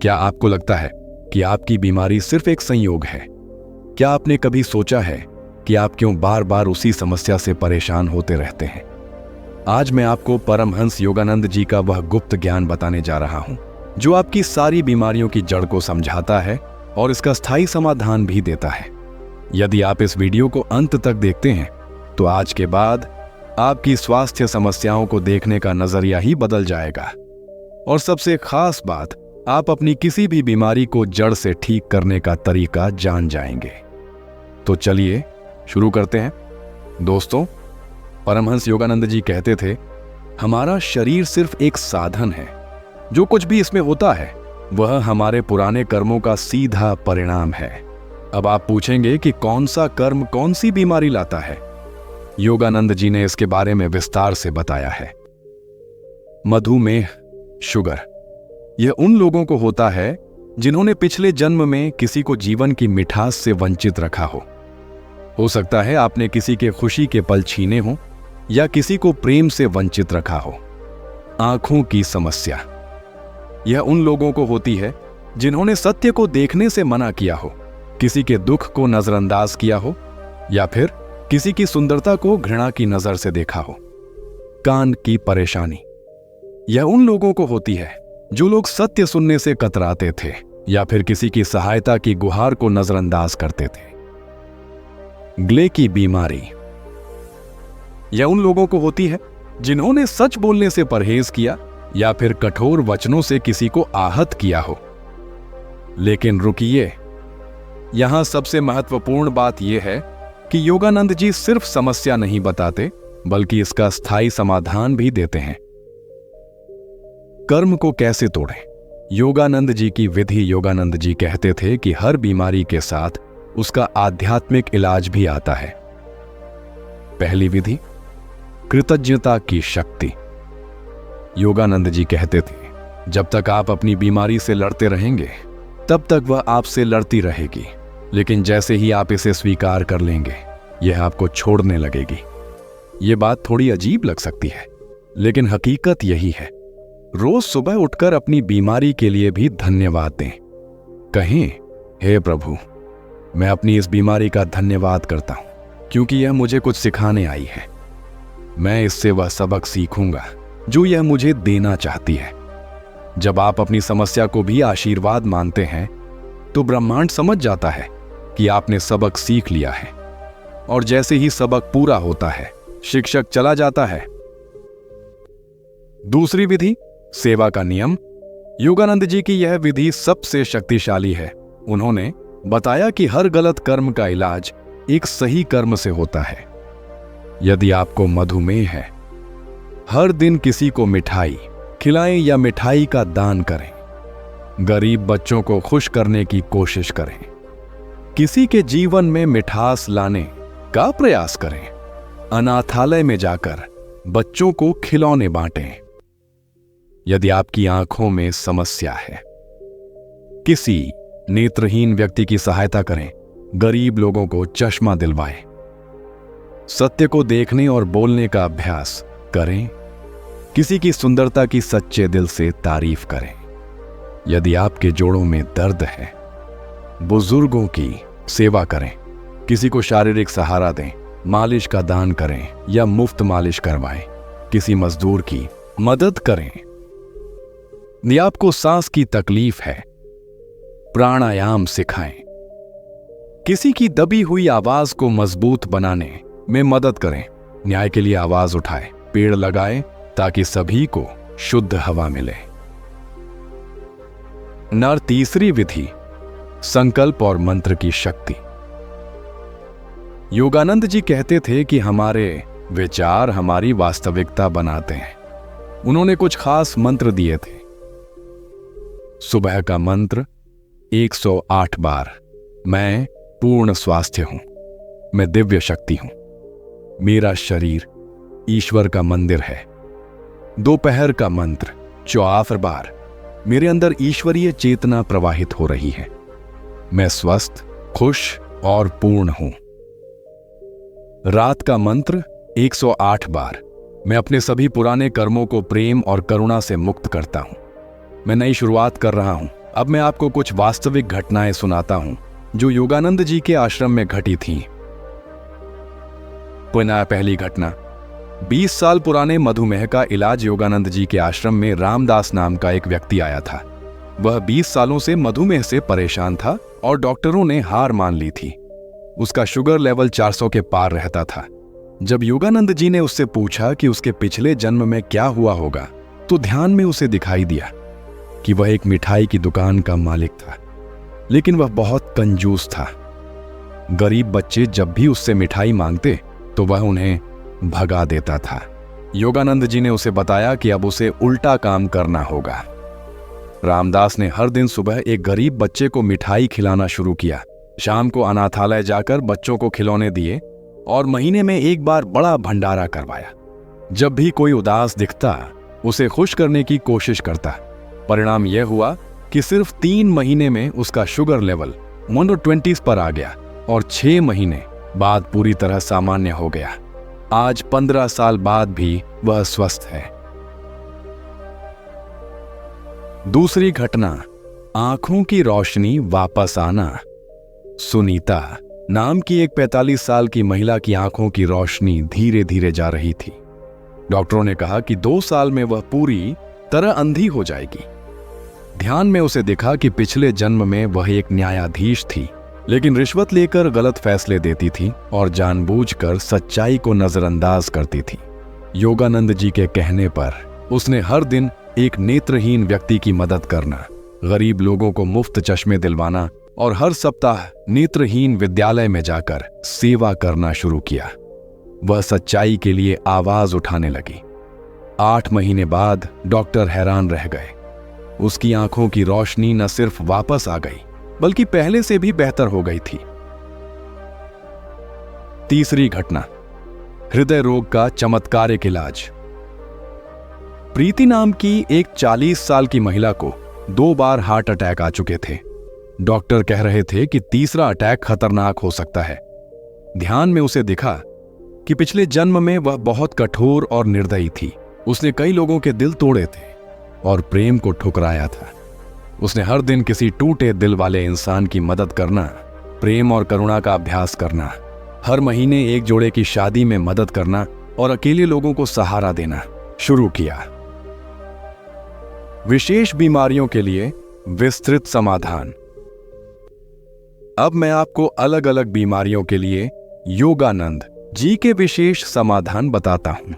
क्या आपको लगता है कि आपकी बीमारी सिर्फ एक संयोग है? क्या आपने कभी सोचा है कि आप क्यों बार बार उसी समस्या से परेशान होते रहते हैं? आज मैं आपको परमहंस योगानंद जी का वह गुप्त ज्ञान बताने जा रहा हूं जो आपकी सारी बीमारियों की जड़ को समझाता है और इसका स्थायी समाधान भी देता है। यदि आप इस वीडियो को अंत तक देखते हैं तो आज के बाद आपकी स्वास्थ्य समस्याओं को देखने का नजरिया ही बदल जाएगा और सबसे खास बात, आप अपनी किसी भी बीमारी को जड़ से ठीक करने का तरीका जान जाएंगे। तो चलिए शुरू करते हैं। दोस्तों, परमहंस योगानंद जी कहते थे, हमारा शरीर सिर्फ एक साधन है। जो कुछ भी इसमें होता है वह हमारे पुराने कर्मों का सीधा परिणाम है। अब आप पूछेंगे कि कौन सा कर्म कौन सी बीमारी लाता है? योगानंद जी ने इसके बारे में विस्तार से बताया है। मधुमेह, शुगर, यह उन लोगों को होता है जिन्होंने पिछले जन्म में किसी को जीवन की मिठास से वंचित रखा हो सकता है आपने किसी के खुशी के पल छीने हो या किसी को प्रेम से वंचित रखा हो। आंखों की समस्या, यह उन लोगों को होती है जिन्होंने सत्य को देखने से मना किया हो, किसी के दुख को नजरअंदाज किया हो या फिर किसी की सुंदरता को घृणा की नजर से देखा हो। कान की परेशानी, यह उन लोगों को होती है जो लोग सत्य सुनने से कतराते थे या फिर किसी की सहायता की गुहार को नजरअंदाज करते थे। गले की बीमारी, यह उन लोगों को होती है जिन्होंने सच बोलने से परहेज किया या फिर कठोर वचनों से किसी को आहत किया हो। लेकिन रुकिए, यहां सबसे महत्वपूर्ण बात यह है कि योगानंद जी सिर्फ समस्या नहीं बताते बल्कि इसका स्थायी समाधान भी देते हैं। कर्म को कैसे तोड़ें? योगानंद जी की विधि। योगानंद जी कहते थे कि हर बीमारी के साथ उसका आध्यात्मिक इलाज भी आता है। पहली विधि, कृतज्ञता की शक्ति। योगानंद जी कहते थे, जब तक आप अपनी बीमारी से लड़ते रहेंगे तब तक वह आपसे लड़ती रहेगी, लेकिन जैसे ही आप इसे स्वीकार कर लेंगे यह आपको छोड़ने लगेगी। यह बात थोड़ी अजीब लग सकती है, लेकिन हकीकत यही है। रोज सुबह उठकर अपनी बीमारी के लिए भी धन्यवाद दें। कहें, हे प्रभु, मैं अपनी इस बीमारी का धन्यवाद करता हूं क्योंकि यह मुझे कुछ सिखाने आई है। मैं इससे वह सबक सीखूंगा जो यह मुझे देना चाहती है। जब आप अपनी समस्या को भी आशीर्वाद मानते हैं तो ब्रह्मांड समझ जाता है कि आपने सबक सीख लिया है, और जैसे ही सबक पूरा होता है शिक्षक चला जाता है। दूसरी विधि, सेवा का नियम। योगानंद जी की यह विधि सबसे शक्तिशाली है। उन्होंने बताया कि हर गलत कर्म का इलाज एक सही कर्म से होता है। यदि आपको मधुमेह है, हर दिन किसी को मिठाई खिलाएं या मिठाई का दान करें। गरीब बच्चों को खुश करने की कोशिश करें। किसी के जीवन में मिठास लाने का प्रयास करें। अनाथालय में जाकर बच्चों को खिलौने बांटें। यदि आपकी आंखों में समस्या है, किसी नेत्रहीन व्यक्ति की सहायता करें। गरीब लोगों को चश्मा दिलवाएं। सत्य को देखने और बोलने का अभ्यास करें। किसी की सुंदरता की सच्चे दिल से तारीफ करें। यदि आपके जोड़ों में दर्द है, बुजुर्गों की सेवा करें। किसी को शारीरिक सहारा दें, मालिश का दान करें या मुफ्त मालिश करवाएं। किसी मजदूर की मदद करें। यदि आपको सांस की तकलीफ है, प्राणायाम सिखाएं। किसी की दबी हुई आवाज को मजबूत बनाने में मदद करें। न्याय के लिए आवाज उठाएं। पेड़ लगाएं ताकि सभी को शुद्ध हवा मिले। तीसरी विधि, संकल्प और मंत्र की शक्ति। योगानंद जी कहते थे कि हमारे विचार हमारी वास्तविकता बनाते हैं। उन्होंने कुछ खास मंत्र दिए थे। सुबह का मंत्र 108 बार, मैं पूर्ण स्वास्थ्य हूं, मैं दिव्य शक्ति हूं, मेरा शरीर ईश्वर का मंदिर है। दोपहर का मंत्र 54 बार, मेरे अंदर ईश्वरीय चेतना प्रवाहित हो रही है, मैं स्वस्थ, खुश और पूर्ण हूं। रात का मंत्र 108 बार, मैं अपने सभी पुराने कर्मों को प्रेम और करुणा से मुक्त करता हूं, मैं नई शुरुआत कर रहा हूं, अब मैं आपको कुछ वास्तविक घटनाएं सुनाता हूं जो योगानंद जी के आश्रम में घटी थीं। पुनः पहली घटना। 20 साल पुराने मधुमेह का इलाज योगानंद जी के आश्रम में रामदास नाम का एक व्यक्ति आया था। वह 20 सालों से मधुमेह से परेशान था और डॉक्टरों ने हार मान ली थी। उसका शुगर लेवल 400 के पार रहता था। जब योगानंद जी ने उससे पूछा कि उसके पिछले जन्म में क्या हुआ होगा, तो ध्यान में उसे दिखाई दिया कि वह एक मिठाई की दुकान का मालिक था, लेकिन वह बहुत कंजूस था। गरीब बच्चे जब भी उससे मिठाई मांगते तो वह उन्हें भगा देता था। योगानंद जी ने उसे बताया कि अब उसे उल्टा काम करना होगा। रामदास ने हर दिन सुबह एक गरीब बच्चे को मिठाई खिलाना शुरू किया, शाम को अनाथालय जाकर बच्चों को खिलौने दिए और महीने में एक बार बड़ा भंडारा करवाया। जब भी कोई उदास दिखता, उसे खुश करने की कोशिश करता। परिणाम यह हुआ कि सिर्फ 3 महीने में उसका शुगर लेवल 120 पर आ गया और 6 महीने बाद पूरी तरह सामान्य हो गया। आज 15 साल बाद भी वह स्वस्थ है। दूसरी घटना, आंखों की रोशनी वापस आना। सुनीता नाम की एक 45 साल की महिला की आंखों की रोशनी धीरे धीरे जा रही थी। डॉक्टरों ने कहा कि 2 साल में वह पूरी तरह अंधी हो जाएगी। ध्यान में उसे दिखा कि पिछले जन्म में वह एक न्यायाधीश थी, लेकिन रिश्वत लेकर गलत फैसले देती थी और जानबूझकर सच्चाई को नजरअंदाज करती थी। योगानंद जी के कहने पर उसने हर दिन एक नेत्रहीन व्यक्ति की मदद करना, गरीब लोगों को मुफ्त चश्मे दिलवाना और हर सप्ताह नेत्रहीन विद्यालय में जाकर सेवा करना शुरू किया। वह सच्चाई के लिए आवाज उठाने लगी। 8 महीने बाद डॉक्टर हैरान रह गए। उसकी आंखों की रोशनी न सिर्फ वापस आ गई, बल्कि पहले से भी बेहतर हो गई थी। तीसरी घटना, हृदय रोग का चमत्कारिक इलाज। प्रीति नाम की एक 40 साल की महिला को 2 बार हार्ट अटैक आ चुके थे। डॉक्टर कह रहे थे कि तीसरा अटैक खतरनाक हो सकता है। ध्यान में उसे दिखा कि पिछले जन्म में वह बहुत कठोर और निर्दयी थी। उसने कई लोगों के दिल तोड़े थे और प्रेम को ठुकराया था। उसने हर दिन किसी टूटे दिल वाले इंसान की मदद करना, प्रेम और करुणा का अभ्यास करना, हर महीने एक जोड़े की शादी में मदद करना और अकेले लोगों को सहारा देना शुरू किया। विशेष बीमारियों के लिए विस्तृत समाधान। अब मैं आपको अलग अलग बीमारियों के लिए योगानंद जी के विशेष समाधान बताता हूं।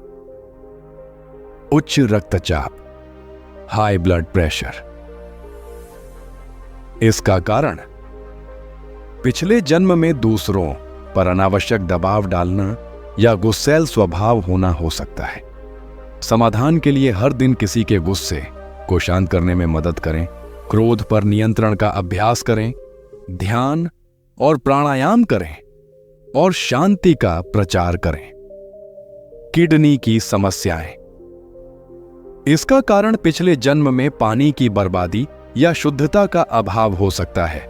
उच्च रक्तचाप, हाई ब्लड प्रेशर। इसका कारण पिछले जन्म में दूसरों पर अनावश्यक दबाव डालना या गुस्सैल स्वभाव होना हो सकता है। समाधान के लिए हर दिन किसी के गुस्से को शांत करने में मदद करें, क्रोध पर नियंत्रण का अभ्यास करें, ध्यान और प्राणायाम करें और शांति का प्रचार करें। किडनी की समस्याएं। इसका कारण पिछले जन्म में पानी की बर्बादी या शुद्धता का अभाव हो सकता है।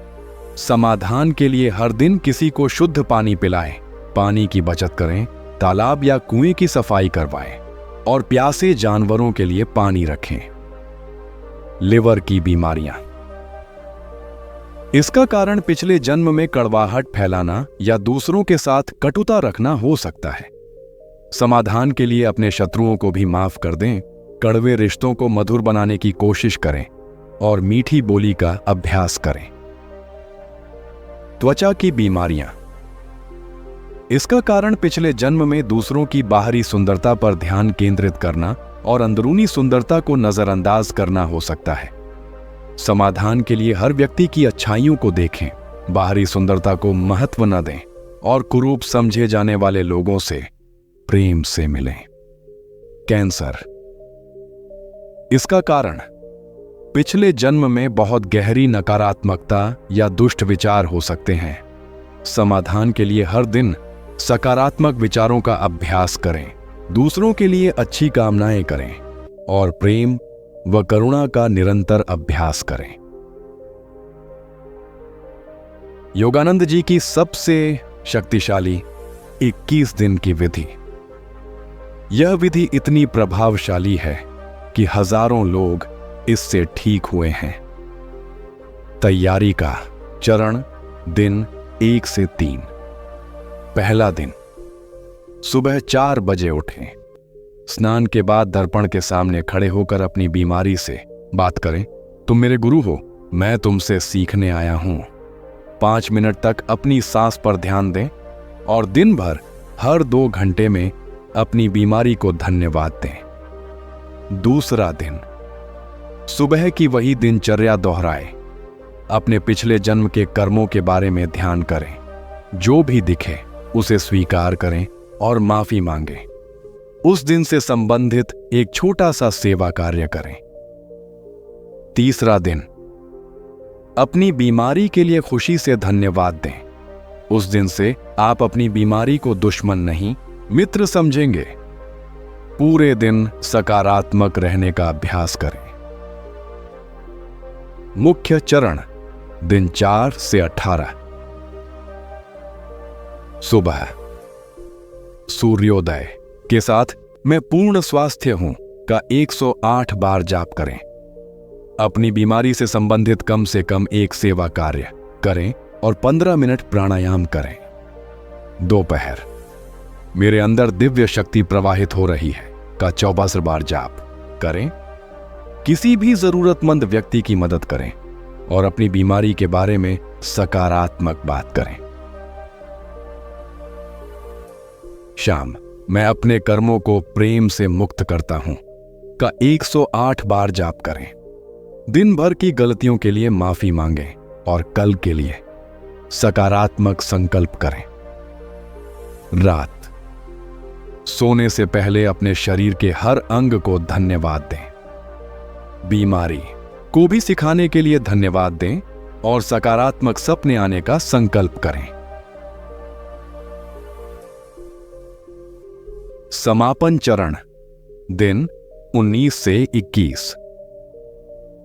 समाधान के लिए हर दिन किसी को शुद्ध पानी पिलाएं, पानी की बचत करें, तालाब या कुएं की सफाई करवाएं और प्यासे जानवरों के लिए पानी रखें। लिवर की बीमारियां। इसका कारण पिछले जन्म में कड़वाहट फैलाना या दूसरों के साथ कटुता रखना हो सकता है। समाधान के लिए अपने शत्रुओं को भी माफ कर दें, कड़वे रिश्तों को मधुर बनाने की कोशिश करें और मीठी बोली का अभ्यास करें। त्वचा की बीमारियां। इसका कारण पिछले जन्म में दूसरों की बाहरी सुंदरता पर ध्यान केंद्रित करना और अंदरूनी सुंदरता को नजरअंदाज करना हो सकता है। समाधान के लिए हर व्यक्ति की अच्छाइयों को देखें, बाहरी सुंदरता को महत्व न दें और कुरूप समझे जाने वाले लोगों से प्रेम से मिलें। कैंसर। इसका कारण पिछले जन्म में बहुत गहरी नकारात्मकता या दुष्ट विचार हो सकते हैं। समाधान के लिए हर दिन सकारात्मक विचारों का अभ्यास करें, दूसरों के लिए अच्छी कामनाएं करें और प्रेम व करुणा का निरंतर अभ्यास करें। योगानंद जी की सबसे शक्तिशाली 21 दिन की विधि। यह विधि इतनी प्रभावशाली है कि हजारों लोग इससे ठीक हुए हैं। तैयारी का चरण दिन 1 से 3। पहला दिन, सुबह 4 बजे उठें। स्नान के बाद दर्पण के सामने खड़े होकर अपनी बीमारी से बात करें, तुम मेरे गुरु हो, मैं तुमसे सीखने आया हूं। 5 मिनट तक अपनी सांस पर ध्यान दें और दिन भर हर 2 घंटे में अपनी बीमारी को धन्यवाद दें। दूसरा दिन, सुबह की वही दिनचर्या दोहराएं। अपने पिछले जन्म के कर्मों के बारे में ध्यान करें। जो भी दिखे उसे स्वीकार करें और माफी मांगें। उस दिन से संबंधित एक छोटा सा सेवा कार्य करें। तीसरा दिन, अपनी बीमारी के लिए खुशी से धन्यवाद दें। उस दिन से आप अपनी बीमारी को दुश्मन नहीं, मित्र समझेंगे। पूरे दिन सकारात्मक रहने का अभ्यास करें। मुख्य चरण दिन 4 से 18। सुबह सूर्योदय के साथ मैं पूर्ण स्वास्थ्य हूं का 108 बार जाप करें। अपनी बीमारी से संबंधित कम से कम एक सेवा कार्य करें और 15 मिनट प्राणायाम करें। दोपहर, मेरे अंदर दिव्य शक्ति प्रवाहित हो रही है का 64 बार जाप करें। किसी भी जरूरतमंद व्यक्ति की मदद करें और अपनी बीमारी के बारे में सकारात्मक बात करें। शाम, मैं अपने कर्मों को प्रेम से मुक्त करता हूं का 108 बार जाप करें। दिन भर की गलतियों के लिए माफी मांगें और कल के लिए सकारात्मक संकल्प करें। रात, सोने से पहले अपने शरीर के हर अंग को धन्यवाद दें। बीमारी को भी सिखाने के लिए धन्यवाद दें और सकारात्मक सपने आने का संकल्प करें। समापन चरण दिन 19 से 21।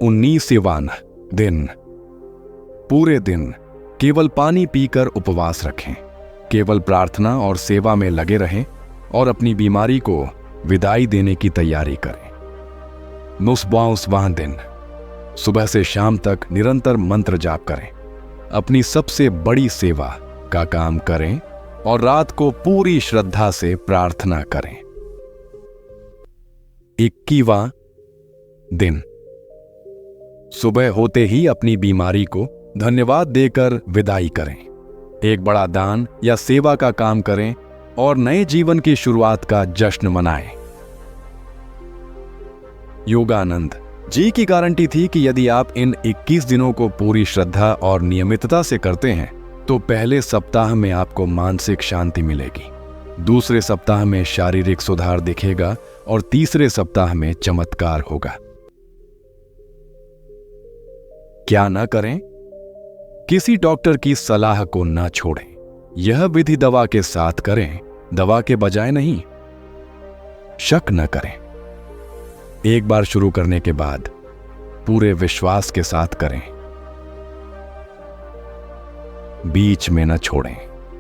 19वां दिन, पूरे दिन केवल पानी पीकर उपवास रखें। केवल प्रार्थना और सेवा में लगे रहें और अपनी बीमारी को विदाई देने की तैयारी करें। 29वां दिन, सुबह से शाम तक निरंतर मंत्र जाप करें। अपनी सबसे बड़ी सेवा का काम करें और रात को पूरी श्रद्धा से प्रार्थना करें। 21वां दिन, सुबह होते ही अपनी बीमारी को धन्यवाद देकर विदाई करें। एक बड़ा दान या सेवा का काम करें और नए जीवन की शुरुआत का जश्न मनाएं। योगानंद जी की गारंटी थी कि यदि आप इन 21 दिनों को पूरी श्रद्धा और नियमितता से करते हैं तो पहले सप्ताह में आपको मानसिक शांति मिलेगी, दूसरे सप्ताह में शारीरिक सुधार दिखेगा और तीसरे सप्ताह में चमत्कार होगा। क्या न करें? किसी डॉक्टर की सलाह को न छोड़ें। यह विधि दवा के साथ करें, दवा के बजाय नहीं। शक न करें। एक बार शुरू करने के बाद पूरे विश्वास के साथ करें, बीच में न छोड़ें।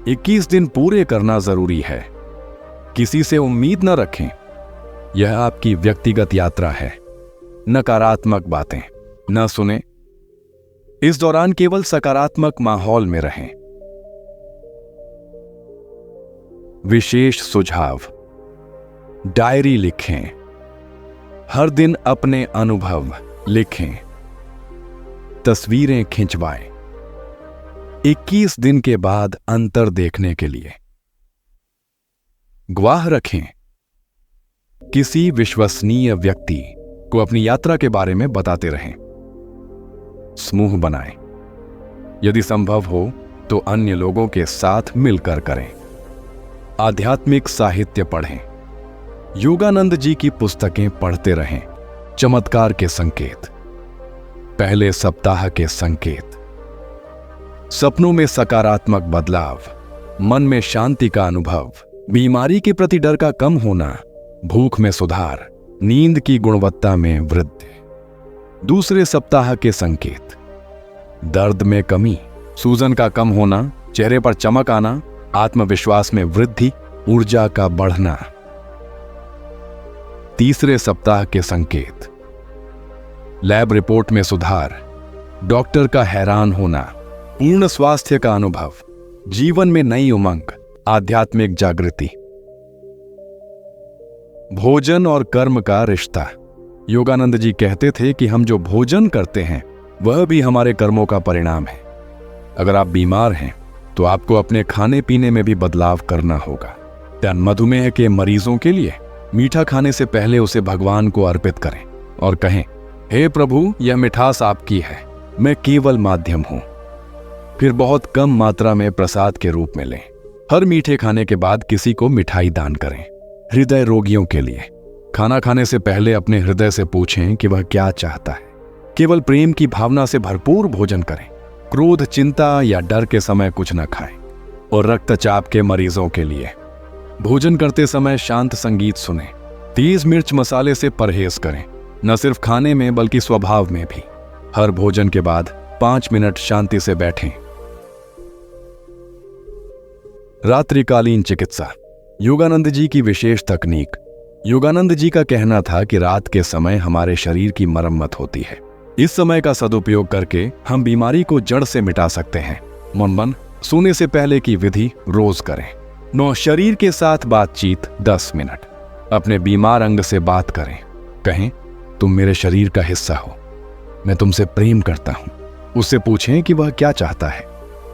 21 दिन पूरे करना जरूरी है। किसी से उम्मीद न रखें। यह आपकी व्यक्तिगत यात्रा है। नकारात्मक बातें न सुने। इस दौरान केवल सकारात्मक माहौल में रहें। विशेष सुझाव, डायरी लिखें। हर दिन अपने अनुभव लिखें। तस्वीरें खिंचवाएं। 21 दिन के बाद अंतर देखने के लिए गवाह रखें। किसी विश्वसनीय व्यक्ति को अपनी यात्रा के बारे में बताते रहें। समूह बनाएं। यदि संभव हो तो अन्य लोगों के साथ मिलकर करें। आध्यात्मिक साहित्य पढ़ें। योगानंद जी की पुस्तकें पढ़ते रहें। चमत्कार के संकेत, पहले सप्ताह के संकेत, सपनों में सकारात्मक बदलाव, मन में शांति का अनुभव, बीमारी के प्रति डर का कम होना, भूख में सुधार, नींद की गुणवत्ता में वृद्धि। दूसरे सप्ताह के संकेत, दर्द में कमी, सूजन का कम होना, चेहरे पर चमक आना, आत्मविश्वास में वृद्धि, ऊर्जा का बढ़ना। तीसरे सप्ताह के संकेत, लैब रिपोर्ट में सुधार, डॉक्टर का हैरान होना, पूर्ण स्वास्थ्य का अनुभव, जीवन में नई उमंग, आध्यात्मिक जागृति। भोजन और कर्म का रिश्ता। योगानंद जी कहते थे कि हम जो भोजन करते हैं वह भी हमारे कर्मों का परिणाम है। अगर आप बीमार हैं तो आपको अपने खाने पीने में भी बदलाव करना होगा। मधुमेह के मरीजों के लिए मीठा खाने से पहले उसे भगवान को अर्पित करें और कहें, हे प्रभु, यह मिठास आपकी है, मैं केवल माध्यम हूं। फिर बहुत कम मात्रा में प्रसाद के रूप में लें। हर मीठे खाने के बाद किसी को मिठाई दान करें। हृदय रोगियों के लिए खाना खाने से पहले अपने हृदय से पूछें कि वह क्या चाहता है। केवल प्रेम की भावना से भरपूर भोजन करें। क्रोध, चिंता या डर के समय कुछ न खाएं। और रक्तचाप के मरीजों के लिए भोजन करते समय शांत संगीत सुनें। तेज मिर्च मसाले से परहेज करें, न सिर्फ खाने में बल्कि स्वभाव में भी। हर भोजन के बाद 5 मिनट शांति से बैठें। रात्रिकालीन चिकित्सा। योगानंद जी की विशेष तकनीक। योगानंद जी का कहना था कि रात के समय हमारे शरीर की मरम्मत होती है। इस समय का सदुपयोग करके हम बीमारी को जड़ से मिटा सकते हैं। मन सोने से पहले की विधि रोज करें। 9 शरीर के साथ बातचीत 10 मिनट। अपने बीमार अंग से बात करें। कहें, तुम मेरे शरीर का हिस्सा हो, मैं तुमसे प्रेम करता हूं। उससे पूछें कि वह क्या चाहता है।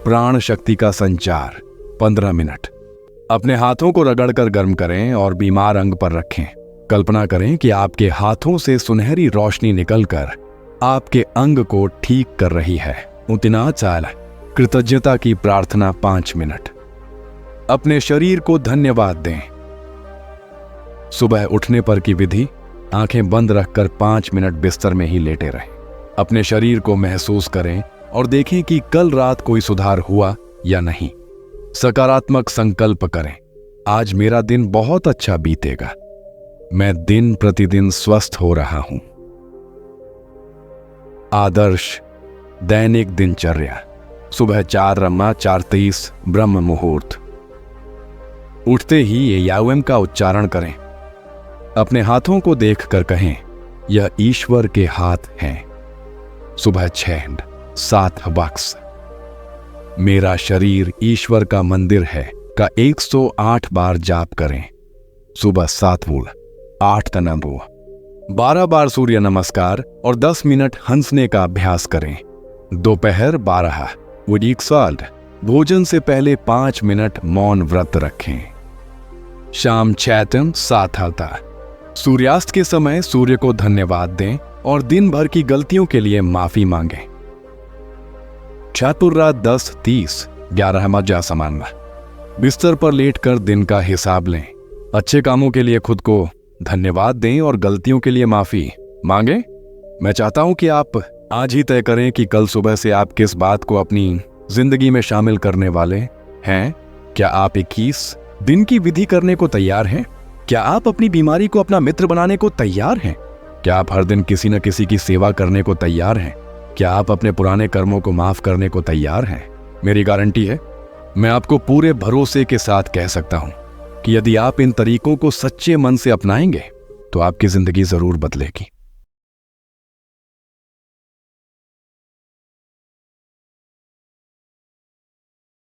प्राण शक्ति का संचार 15 मिनट। अपने हाथों को रगड़कर गर्म करें और बीमार अंग पर रखें। कल्पना करें कि आपके हाथों से सुनहरी रोशनी निकलकर आपके अंग को ठीक कर रही है। कृतज्ञता की प्रार्थना 5 मिनट। अपने शरीर को धन्यवाद दें। सुबह उठने पर की विधि, आंखें बंद रखकर 5 मिनट बिस्तर में ही लेटे रहें। अपने शरीर को महसूस करें और देखें कि कल रात कोई सुधार हुआ या नहीं। सकारात्मक संकल्प करें, आज मेरा दिन बहुत अच्छा बीतेगा, मैं दिन प्रतिदिन स्वस्थ हो रहा हूं। आदर्श दैनिक दिनचर्या। सुबह 4 रमा 4:30 ब्रह्म मुहूर्त। उठते ही ये यावम का उच्चारण करें। अपने हाथों को देखकर कहें, यह ईश्वर के हाथ हैं। सुबह 6 7 बक्स। मेरा शरीर ईश्वर का मंदिर है का 108 बार जाप करें। सुबह 7 वूल 8 तनबू। 12 बार सूर्य नमस्कार और 10 मिनट हंसने का अभ्यास करें। दोपहर 12 वुडीक साल्ट। भोजन से पहले 5 मिनट मौन व्रत रखें। शाम 6 7 हल्ता। सूर्यास्त के समय सूर्य को धन्यवाद दें और दिन भर की गलतियों के लिए माफी मांगें। रात 10:30 11 मजा समानवा। बिस्तर पर लेटकर दिन का हिसाब लें। अच्छे कामों के लिए खुद को धन्यवाद दें और गलतियों के लिए माफी मांगें। मैं चाहता हूं कि आप आज ही तय करें कि कल सुबह से आप किस बात को अपनी जिंदगी में शामिल करने वाले हैं। क्या आप 21 दिन की विधि करने को तैयार हैं? क्या आप अपनी बीमारी को अपना मित्र बनाने को तैयार हैं? क्या आप हर दिन किसी न किसी की सेवा करने को तैयार हैं? क्या आप अपने पुराने कर्मों को माफ करने को तैयार हैं? मेरी गारंटी है, मैं आपको पूरे भरोसे के साथ कह सकता हूं कि यदि आप इन तरीकों को सच्चे मन से अपनाएंगे तो आपकी जिंदगी जरूर बदलेगी।